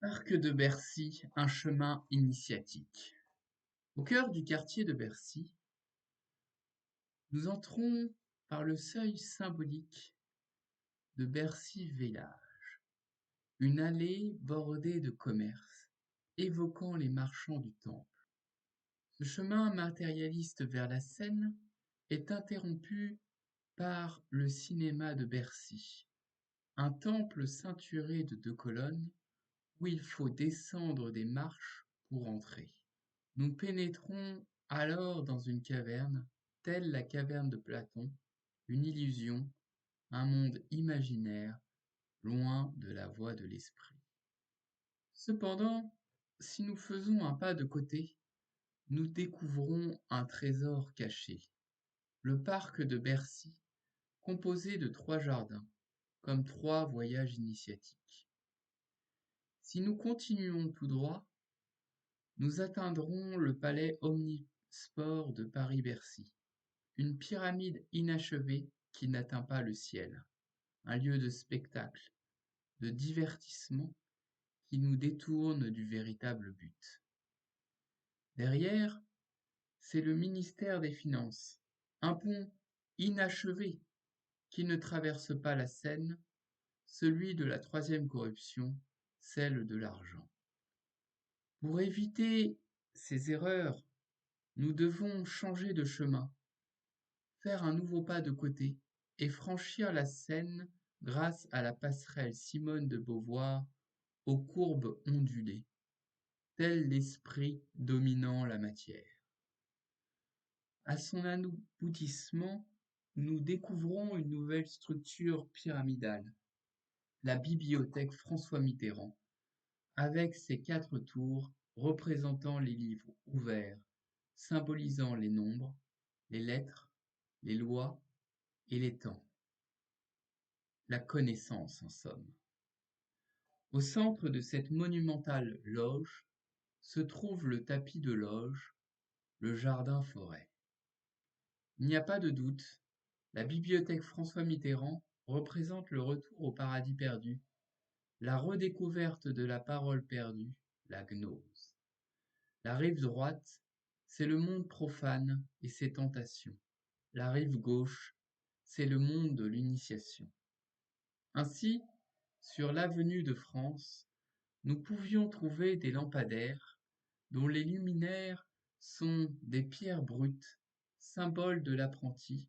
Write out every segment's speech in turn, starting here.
Parc de Bercy, un chemin initiatique. Au cœur du quartier de Bercy, nous entrons par le seuil symbolique de Bercy Village, une allée bordée de commerces, évoquant les marchands du Temple. Ce chemin matérialiste vers la Seine est interrompu par le cinéma de Bercy, un temple ceinturé de 2 colonnes où il faut descendre des marches pour entrer. Nous pénétrons alors dans une caverne, telle la caverne de Platon, une illusion, un monde imaginaire, loin de la voix de l'esprit. Cependant, si nous faisons un pas de côté, nous découvrons un trésor caché, le parc de Bercy, composé de 3 jardins, comme 3 voyages initiatiques. Si nous continuons tout droit, nous atteindrons le palais omnisport de Paris-Bercy, une pyramide inachevée qui n'atteint pas le ciel, un lieu de spectacle, de divertissement qui nous détourne du véritable but. Derrière, c'est le ministère des Finances, un pont inachevé qui ne traverse pas la Seine, celui de la troisième corruption, celle de l'argent. Pour éviter ces erreurs, nous devons changer de chemin, faire un nouveau pas de côté et franchir la Seine grâce à la passerelle Simone de Beauvoir aux courbes ondulées, tel l'esprit dominant la matière. À son aboutissement, nous découvrons une nouvelle structure pyramidale, la bibliothèque François Mitterrand, avec ses 4 tours représentant les livres ouverts, symbolisant les nombres, les lettres, les lois et les temps. La connaissance en somme. Au centre de cette monumentale loge se trouve le tapis de loge, le jardin-forêt. Il n'y a pas de doute, la bibliothèque François Mitterrand représente le retour au paradis perdu, la redécouverte de la parole perdue, la gnose. La rive droite, c'est le monde profane et ses tentations. La rive gauche, c'est le monde de l'initiation. Ainsi, sur l'avenue de France, nous pouvions trouver des lampadaires dont les luminaires sont des pierres brutes, symboles de l'apprenti,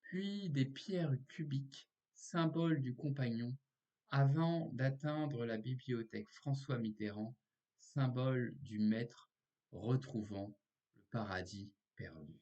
puis des pierres cubiques, symboles du compagnon, avant d'atteindre la bibliothèque François Mitterrand, symbole du maître retrouvant le paradis perdu.